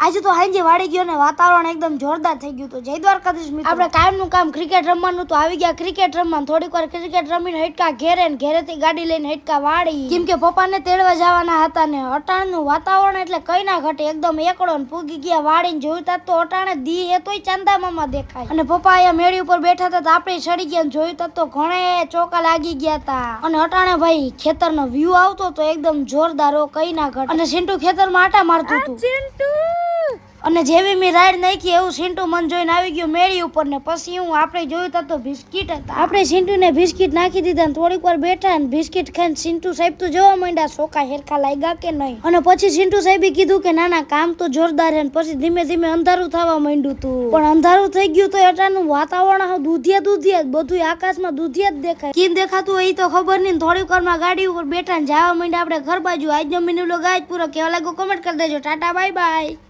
આજે તો હાંજે વાડી ગયો ને વાતાવરણ એકદમ જોરદાર થઈ ગયું. તો જય દ્વારકાધીશ મિત્રો. આપણે કાયમનું કામ ક્રિકેટ રમવાનું તો આવી ગયા ક્રિકેટ રમવાનું. થોડીક વાર ક્રિકેટ રમીને હટકા ઘેરે ને ઘેરેથી ગાડી લઈને હટકા વાડી, કેમ કે પપ્પાને તેડવા જવાના હતા ને અટાણનું વાતાવરણ એટલે કઈ ના ઘટે, એકદમ એકડો ને પૂગી ગયા વાડીને. જોયું તા તો અટાણે દી એ તોય ચાંદા મામા દેખાય. અને પપ્પા અહીંયા મેળી ઉપર બેઠા હતા તો આપણે ચડી ગયા. જોયું તા તો ઘણે ચોકા લાગી ગયા તા. અને અટાણે ભાઈ ખેતરનો વ્યૂ આવતો તો એકદમ જોરદાર, કઈ ના ઘટે. અને સિન્ટુ ખેતરમાં આટા મારતું હતું. અને જેવી મેં રાઈડ નાખી એવું સિન્ટુ મન જોઈને આવી ગયો મેળી ઉપર ને પછી હું આપણે જોયું તા તો બિસ્કિટ હતા. આપણે સિન્ટુને બિસ્કિટ નાખી દીધા ને થોડીક વાર બેઠા ને બિસ્કિટ ખાઈને સિન્ટુ સાહેબ તો જોવા માંડ્યા ચોખા હેરખા લાગ્યા કે નહીં. અને પછી સિન્ટુ સાહેબે કીધું કે ના ના કામ તો જોરદાર છે. પછી ધીમે ધીમે અંધારું થવા માંડ્યું હતું. પણ અંધારું થઈ ગયું તો એટાનું વાતાવરણ દૂધિયા બધું આકાશમાં દૂધિયા જ દેખાય. કેમ દેખાતું એ તો ખબર નહીં. થોડીક વારમાં ગાડી ઉપર બેઠા ને જવા માંડ્યા આપણે ઘર બાજુ. આજનો મિની વ્લોગ આજ પૂરો. કેવા લાગ્યો કમેન્ટ કરી દેજો. Tata bye bye.